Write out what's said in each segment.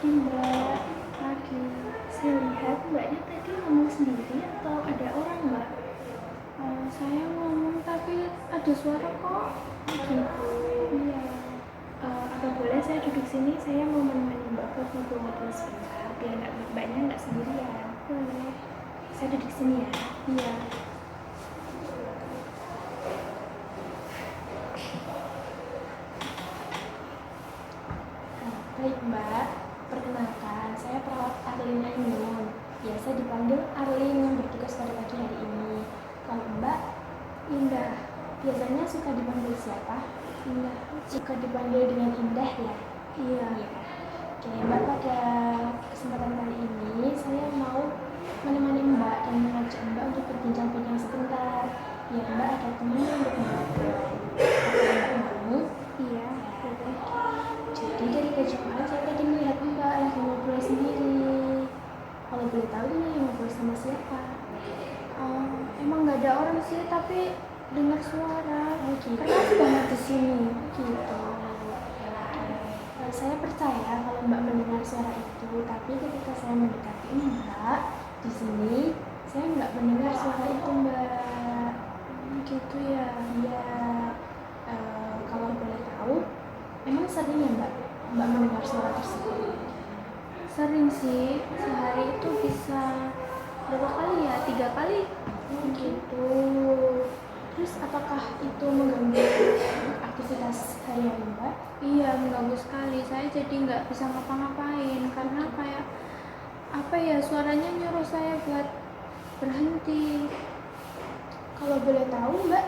Pagi Mbak. Pagi. Saya lihat Mbaknya tadi ngomong sendiri atau ada orang Mbak? Saya ngomong tapi ada suara kok. Gitu. Iya. Apa boleh saya duduk sini? Saya mau menemani Mbak buat ngobrol-ngobrol sebentar biar Mbaknya nggak sendirian. Boleh. Saya duduk sini ya. Iya. Baik Mbak, perkenalkan saya perawat Arlina Ainun. Biasa dipanggil Arlin yang bertugas pada pagi hari ini. Kalau Mbak, Indah. Biasanya suka dipanggil siapa? Indah. Suka dipanggil dengan Indah ya? Iya. Oke Mbak, pada kesempatan kali ini saya mau menemani Mbak dan mengajak Mbak untuk berbincang-bincang sebentar. Biar Mbak ada teman untuk ngobrol. Apa Mbak mau? Iya. Boleh. Jadi dari kejuan saya tadi melihat Mbak lagi ngobrol sendiri. Kalau boleh tahu ini lagi ngobrol sama siapa? Emang nggak ada orang sih, tapi dengar suara. Gitu. Keras banget di sini. Gitu. Saya percaya kalau Mbak mendengar suara itu, tapi ketika saya mendekati Mbak di sini, saya nggak mendengar suara itu Mbak. Gitu ya. Iya. Kalau boleh tahu, emang sering ya Mbak mendengar suara tersebut? Sering sih. Sehari itu bisa berapa kali ya? 3 kali. Gitu. Terus apakah itu mengganggu aktivitas hari-hari Mbak? Iya, mengganggu sekali. Saya jadi nggak bisa ngapa-ngapain karena kayak apa ya, suaranya nyuruh saya buat berhenti. Kalau boleh tahu Mbak,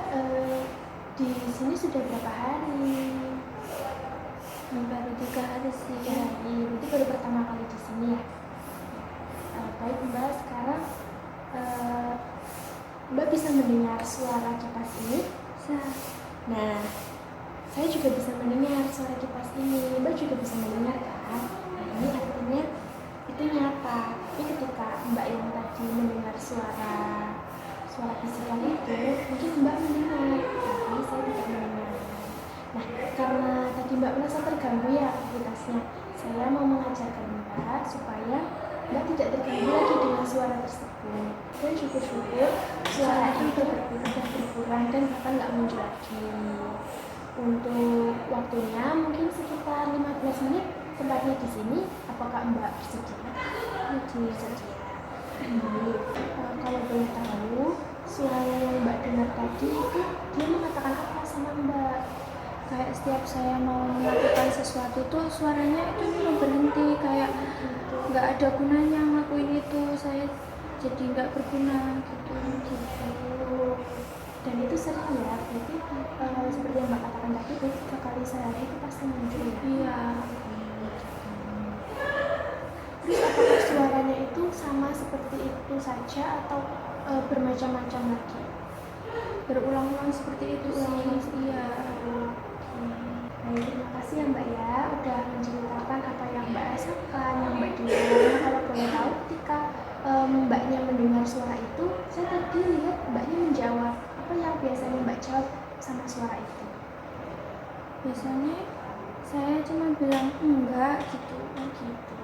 di sini sudah berapa hari? Baru 3 hari sih. 3 hari, berarti baru pertama kali di sini ya? Baik Mbak, sekarang Mbak bisa mendengar suara kipas ini? Nah, saya juga bisa mendengar suara kipas ini. Mbak juga bisa mendengar kan? Nah, ini artinya itu nyata. Tapi ketika Mbak yang tadi mendengar suara fisikal itu, mungkin Mbak mendengar, tapi saya tidak mendengar. Nah, karena tadi Mbak merasa terganggu ya aktivitasnya, saya mau mengajarkan Mbak supaya Mbak tidak terganggu lagi dengan suara tersebut. Dan syukur-syukur suara itu sudah berkurang dan bahkan nggak muncul lagi. Untuk waktunya mungkin sekitar 15 menit tempatnya di sini. Apakah Mbak bersedia? Bersedia. Kalau boleh tahu, suara yang Mbak dengar tadi itu dia mengatakan apa sama Mbak? Kayak setiap saya mau melakukan sesuatu tuh suaranya itu nyuruh berhenti, kayak nggak ada gunanya ngelakuin itu, saya jadi nggak berguna gitu. Dan itu sering ya, berarti seperti yang Mbak katakan tadi, 3 kali sehari itu pasti muncul ya? Iya. Terus apakah suaranya itu sama seperti itu saja atau bermacam-macam lagi? Berulang-ulang seperti itu sih. Iya. Baik, terima kasih ya Mbak ya udah menceritakan apa yang Mbak rasakan, yang Mbak dengar. Kalau boleh tahu, ketika Mbaknya mendengar suara itu, saya tadi lihat Mbaknya menjawab. Apa yang biasanya Mbak jawab sama suara itu? Biasanya saya cuma bilang enggak gitu. Gitu.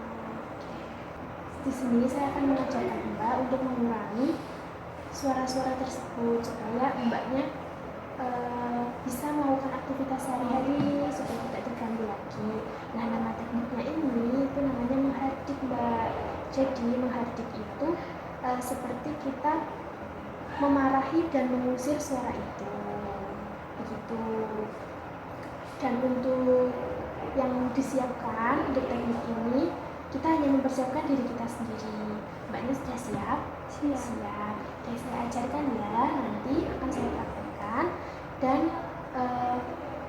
Di sini saya akan mengajarkan Mbak untuk mengurangi suara-suara tersebut supaya Mbaknya bisa melakukan aktivitas sehari-hari supaya tidak terganggu lagi. Nah, nama tekniknya ini itu namanya menghardik Mbak. Jadi menghardik itu seperti kita memarahi dan mengusir suara itu, begitu. Dan untuk yang disiapkan untuk teknik ini, kita hanya mempersiapkan diri kita sendiri. Mbaknya sudah siap? Siap. Oke, saya ajarkan ya, nanti akan saya praktekkan. Dan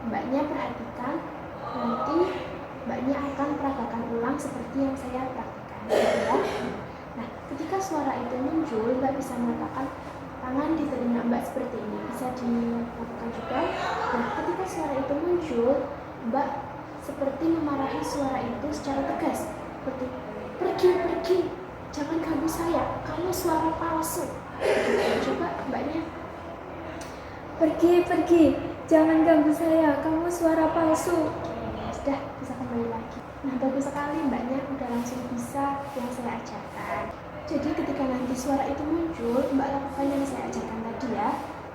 Mbaknya perhatikan, nanti Mbaknya akan peragakan ulang seperti yang saya praktekkan ya. Nah, ketika suara itu muncul, Mbak bisa meletakkan tangan di telinga Mbak seperti ini, bisa dilakukan juga. Nah, ketika suara itu muncul, Mbak seperti memarahi suara itu secara tegas, seperti pergi, jangan ganggu saya, kamu suara palsu. Coba Mbaknya, Pergi, jangan ganggu saya, kamu suara palsu. sudah bisa kembali lagi. Nah, bagus sekali mbaknya udah langsung bisa yang saya ajarkan. Jadi ketika nanti suara itu muncul, mbak lakukan yang saya ajarkan tadi ya,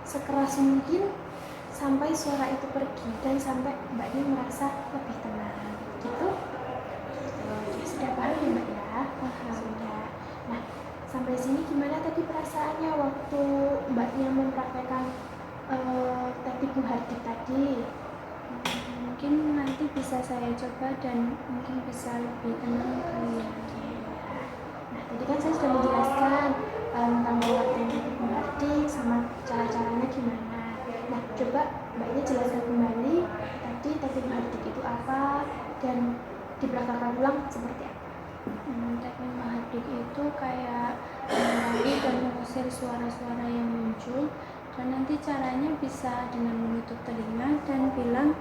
sekeras mungkin sampai suara itu pergi dan sampai mbaknya merasa lebih tenang. Gitu. Sudah paham ya mbak ya? Sudah. Nah, sampai sini gimana tadi perasaannya waktu mbaknya mempraktekkan teknik muhardik tadi? Mungkin nanti bisa saya coba dan mungkin bisa lebih tenang kali ya. Nah, tadi kan saya sudah menjelaskan tentang pengertian teknik muhardik sama cara-caranya gimana. Nah, coba mbaknya jelaskan kembali tadi teknik muhardik itu apa dan dibelakangkan ulang seperti apa. Teknik muhardik itu kayak mengurangi dan mengusir suara-suara yang muncul, dan nanti caranya bisa dengan menutup telinga dan bilang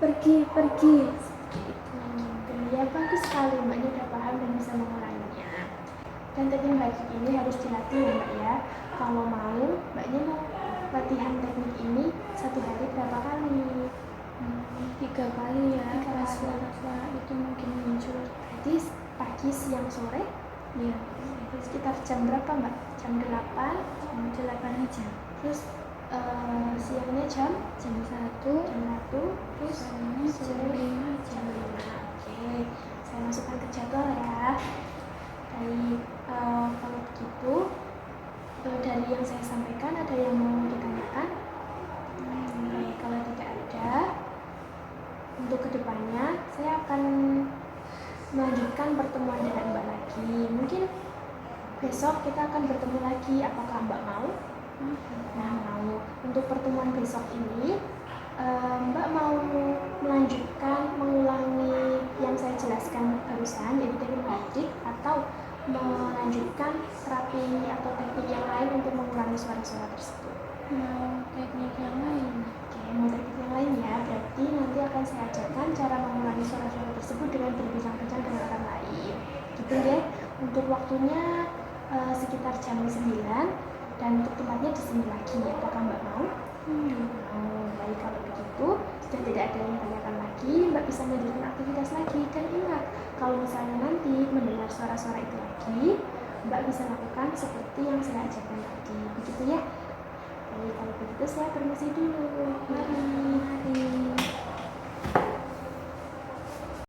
pergi seperti itu. Ya bagus sekali, mbaknya udah paham dan bisa mengulanginya. Dan teknik muhardik ini harus dilatih ya mbak ya. Kalau mau, mbaknya mau latihan teknik ini satu hari berapa kali? 3 kali ya. 3 kali. Suara-suara itu mungkin muncul. Berarti pagi, siang, sore? Iya. Sekitar jam berapa mbak? Jam 8? Jam 8 aja. Terus siangnya jam? Jam 1. Jam 1. Terus Sorenya jam 5. Jam 5. Oke, saya masukkan ke jadwal ya. Baik, kalau begitu dari yang saya sampaikan ada yang mau ditanyakan? Baik, kalau tidak ada, untuk kedepannya saya akan melanjutkan pertemuan dengan mbak lagi. Mungkin besok kita akan bertemu lagi, apakah mbak mau? Nah, mau. Untuk pertemuan besok ini mbak mau melanjutkan mengulangi yang saya jelaskan barusan, yaitu teknik muhardik, atau melanjutkan terapi atau teknik yang lain untuk mengurangi suara-suara tersebut? Mau teknik yang lain. Oke, mau teknik yang lain ya. Berarti nanti akan saya ajarkan cara mengurangi suara-suara tersebut dengan berbincang-bincang dengan orang lain. Gitu ya. Untuk waktunya sekitar jam 9 dan untuk tempatnya di sini lagi. Apakah mbak mau? Baik, kalau begitu sudah tidak ada yang tanyakan lagi, mbak bisa melanjutkan aktivitas lagi. Dan ingat, kalau misalnya nanti mendengar suara-suara itu lagi, mbak bisa lakukan seperti yang saya ajarkan tadi. Begitu ya. Baik, kalau begitu saya permisi dulu. Mari.